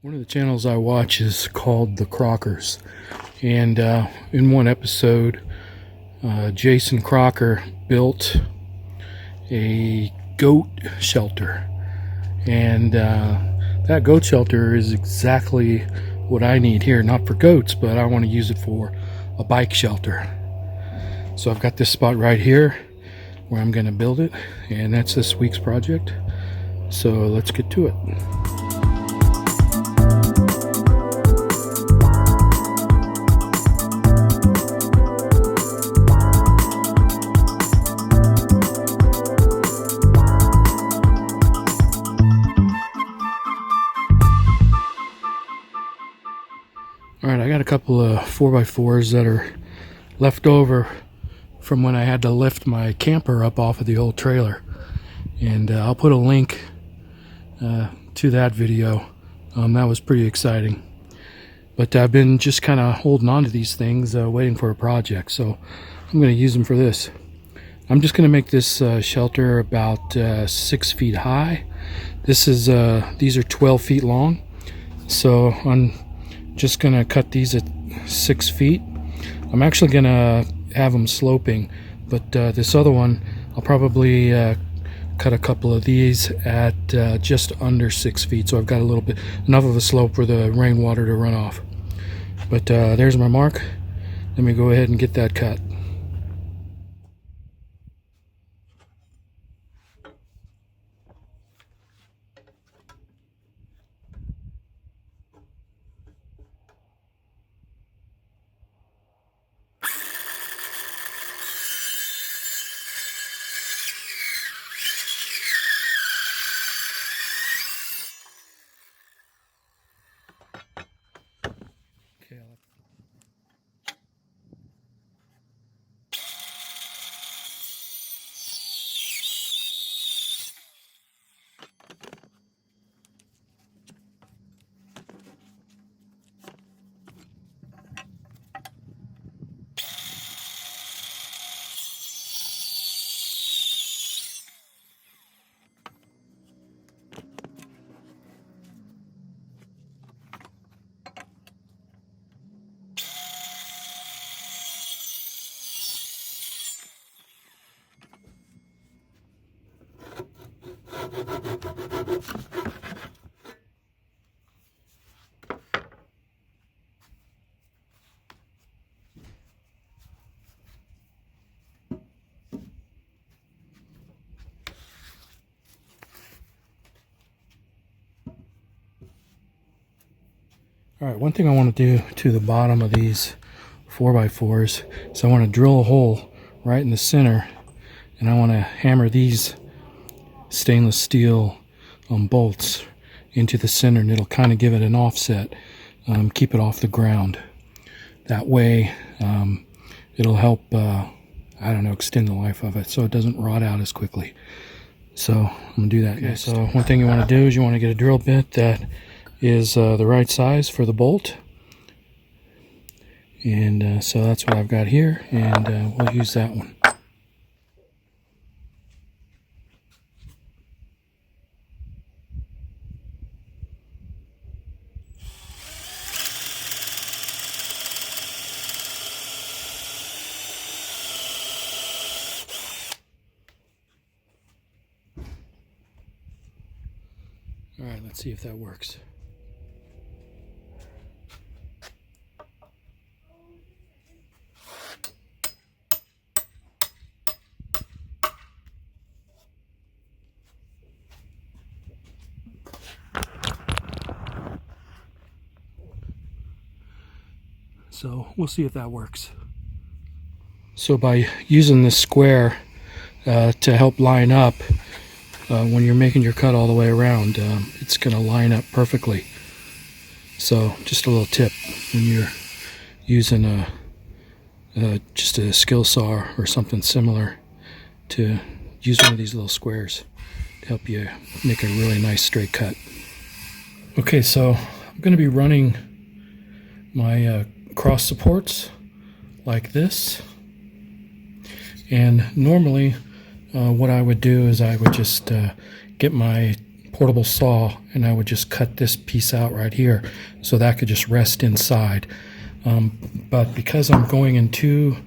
One of the channels I watch is called the Crockers, and in one episode, Jason Crocker built a goat shelter, and that goat shelter is exactly what I need here. Not for goats, but I want to use it for a bike shelter. So I've got this spot right here where I'm going to build it, and that's this week's project. So let's get to it. Alright, I got a couple of 4x4s that are left over from when I had to lift my camper up off of the old trailer. And I'll put a link to that video. That was pretty exciting. But I've been just kind of holding on to these things, waiting for a project. So I'm going to use them for this. I'm just going to make this shelter about 6 feet high. These are 12 feet long. So I'm just gonna cut these at 6 feet. I'm actually gonna have them sloping, but this other one I'll probably cut a couple of these at just under 6 feet, so I've got a little bit enough of a slope for the rainwater to run off. But there's my mark. Let me go ahead and get that cut. Alright, one thing I want to do to the bottom of these 4x4s is I want to drill a hole right in the center, and I want to hammer these stainless steel bolts into the center, and it'll kind of give it an offset, keep it off the ground. That way it'll help, I don't know, extend the life of it so it doesn't rot out as quickly. So I'm going to do that next. So one thing you want to do is you want to get a drill bit that is the right size for the bolt, and so that's what I've got here, and we'll use that one. Alright, let's see if that works. So we'll see if that works. So by using this square to help line up, when you're making your cut all the way around, it's going to line up perfectly. So just a little tip when you're using just a skill saw or something similar, to use one of these little squares to help you make a really nice straight cut. Okay, so I'm going to be running my cross supports like this, and normally what I would do is I would just get my portable saw, and I would just cut this piece out right here so that could just rest inside. But because I'm going in two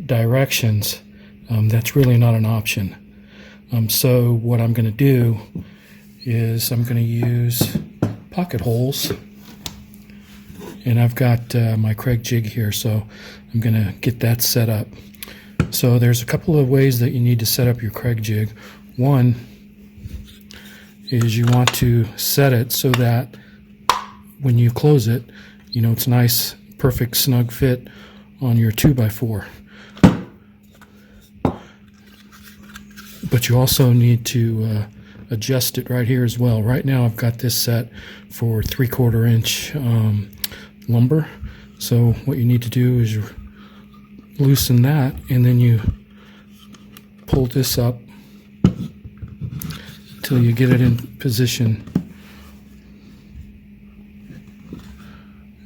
directions, that's really not an option. So what I'm going to do is I'm going to use pocket holes, and I've got my Craig jig here, so I'm going to get that set up. So there's a couple of ways that you need to set up your Craig jig. One is you want to set it so that when you close it, you know, it's nice, perfect, snug fit on your 2x4. But you also need to adjust it right here as well. Right now I've got this set for 3/4 inch lumber. So what you need to do is you loosen that, and then you pull this up until you get it in position.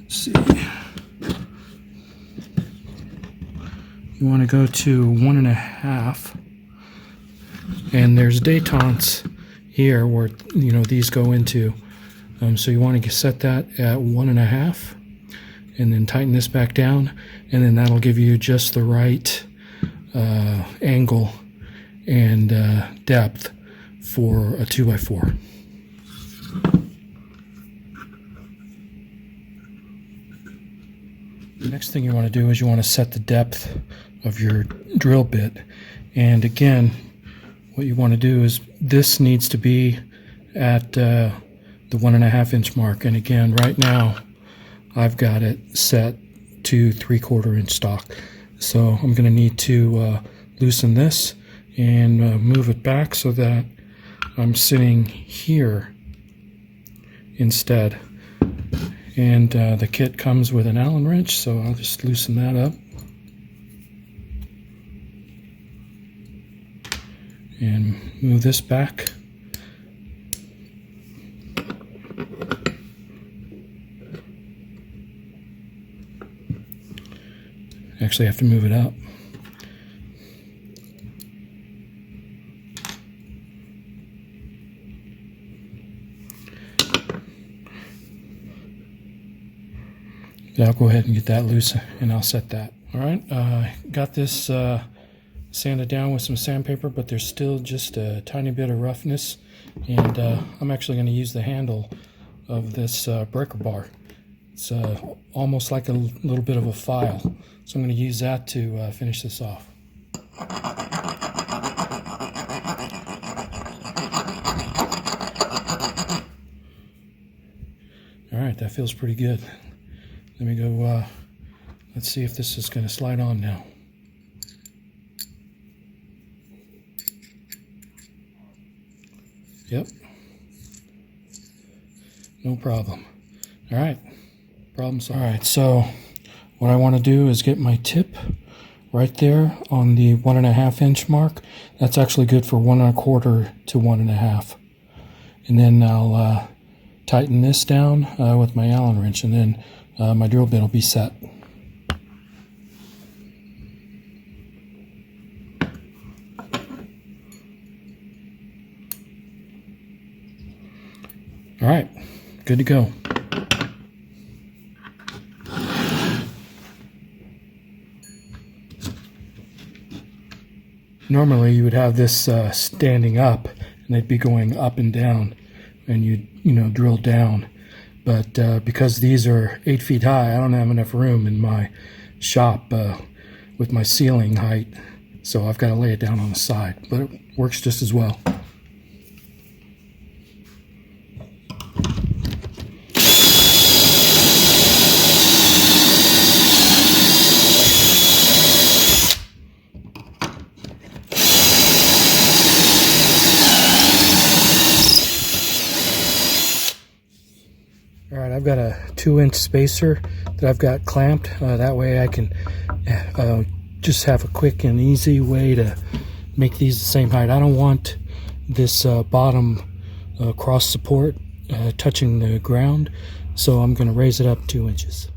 Let's see. You want to go to 1.5. And there's detents here where, you know, these go into. So you want to set that at 1.5, and then tighten this back down, and then that'll give you just the right angle and depth for a 2x4. The next thing you want to do is you want to set the depth of your drill bit. And again, what you want to do is this needs to be at the 1.5 inch mark. And again, right now I've got it set to 3/4 inch stock. So I'm going to need to loosen this and move it back so that I'm sitting here instead. And the kit comes with an Allen wrench, so I'll just loosen that up. And move this back. Actually, I have to move it up. I'll go ahead and get that loose, and I'll set that. All right, got this sanded down with some sandpaper, but there's still just a tiny bit of roughness, and I'm actually going to use the handle of this breaker bar. It's almost like a little bit of a file, so I'm going to use that to finish this off. All right, that feels pretty good. Let me go, let's see if this is going to slide on now. Yep. No problem. All right. Problem solved. All right, so what I want to do is get my tip right there on the 1.5 inch mark. That's actually good for 1.25 to 1.5. And then I'll tighten this down with my Allen wrench, and then my drill bit will be set. All right, good to go. Normally you would have this standing up, and they'd be going up and down, and you know, drill down. But because these are 8 feet high, I don't have enough room in my shop with my ceiling height, so I've got to lay it down on the side, but it works just as well. I've got a 2-inch spacer that I've got clamped. That way I can just have a quick and easy way to make these the same height. I don't want this bottom cross support touching the ground, so I'm going to raise it up 2 inches.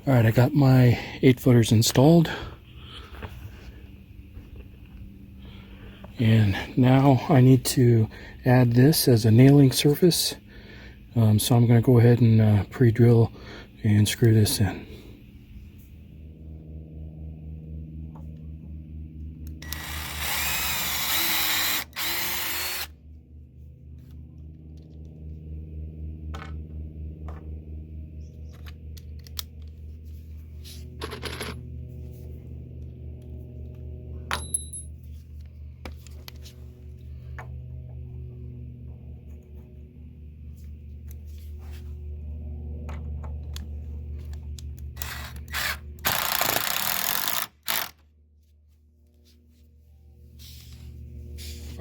Alright, I got my 8-footers installed. And now I need to add this as a nailing surface. So I'm going to go ahead and pre-drill and screw this in.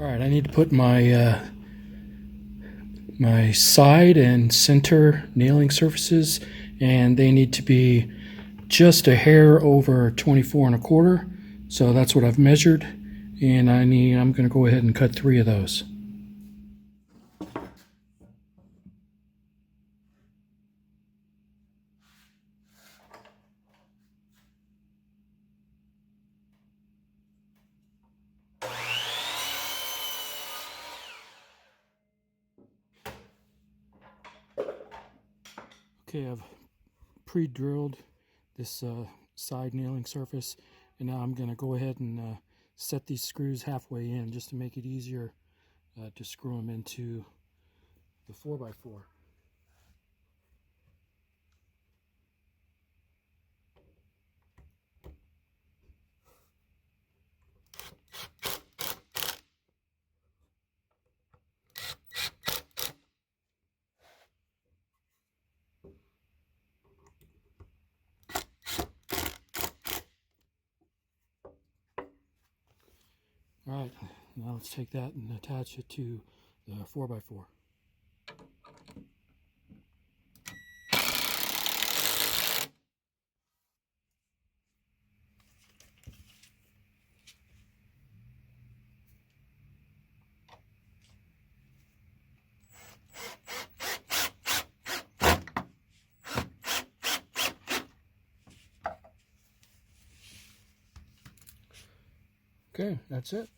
Alright, I need to put my my side and center nailing surfaces, and they need to be just a hair over 24 1/4. So that's what I've measured, and I'm going to go ahead and cut 3 of those. Okay, I've pre-drilled this side nailing surface, and now I'm going to go ahead and set these screws halfway in just to make it easier to screw them into the 4x4. Alright, now let's take that and attach it to the 4x4. Okay, that's it.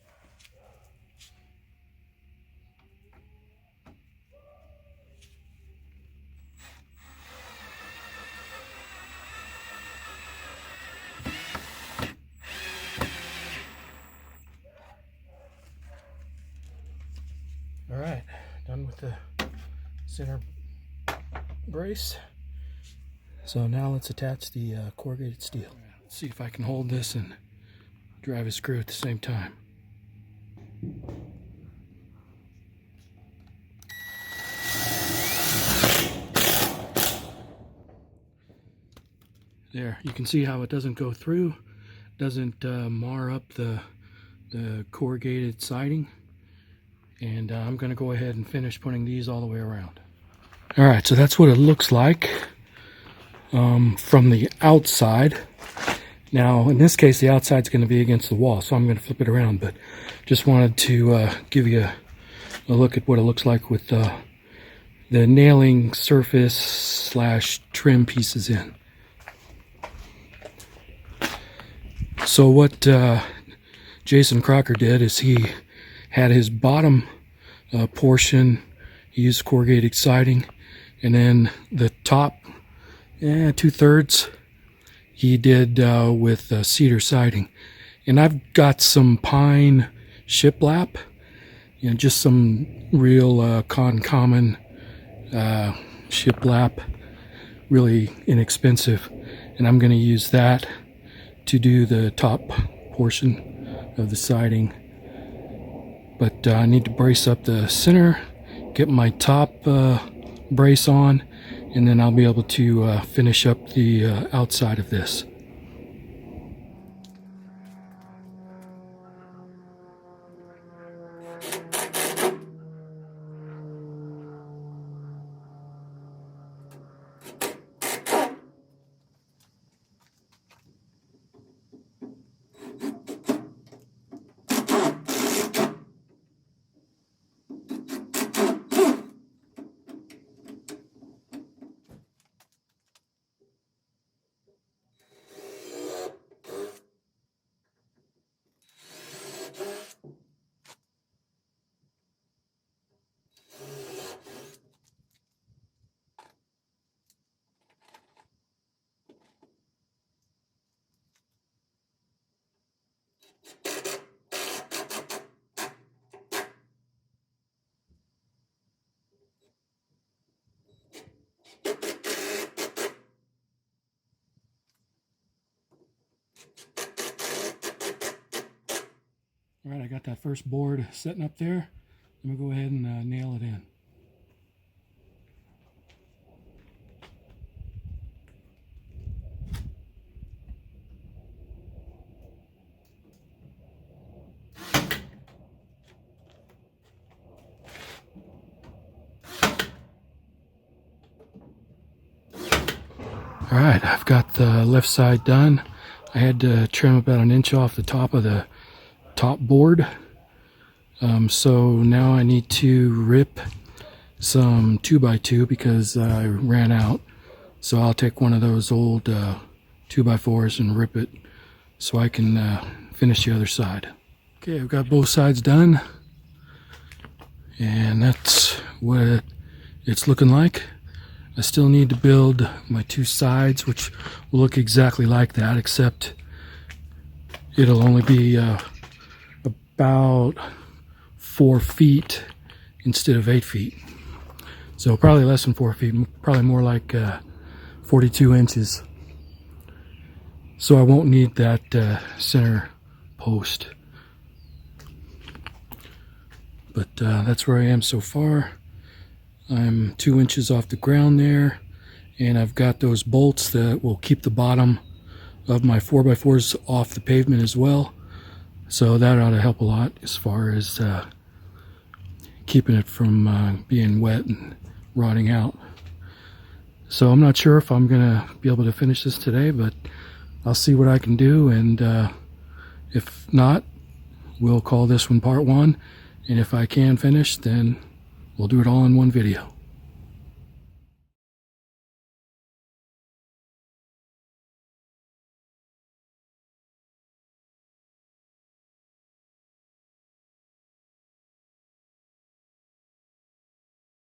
Alright, done with the center brace. So now let's attach the corrugated steel. Let's see if I can hold this and drive a screw at the same time. There, you can see how it doesn't go through, doesn't mar up the corrugated siding. And I'm going to go ahead and finish putting these all the way around. Alright, so that's what it looks like from the outside. Now, in this case, the outside's going to be against the wall, so I'm going to flip it around. But just wanted to give you a look at what it looks like with the nailing surface / trim pieces in. So what Jason Crocker did is he had his bottom portion, he used corrugated siding, and then the top 2/3 he did with cedar siding. And I've got some pine shiplap, just some real common shiplap, really inexpensive, and I'm going to use that to do the top portion of the siding. But I need to brace up the center, get my top brace on, and then I'll be able to finish up the outside of this. All right, I got that first board setting up there. I'm gonna go ahead and nail it in. All right, I've got the left side done. I had to trim about an inch off the top of the top board. So now I need to rip some 2x2 because I ran out. So I'll take one of those old 2x4s and rip it so I can finish the other side. Okay, I've got both sides done. And that's what it's looking like. I still need to build my two sides, which will look exactly like that, except it'll only be about 4 feet instead of 8 feet. So probably less than 4 feet, probably more like 42 inches. So I won't need that center post. But that's where I am so far. I'm 2 inches off the ground there, and I've got those bolts that will keep the bottom of my 4x4s off the pavement as well. So that ought to help a lot as far as keeping it from being wet and rotting out. So I'm not sure if I'm gonna be able to finish this today, but I'll see what I can do, and if not, we'll call this one part 1, and if I can finish, then we'll do it all in one video.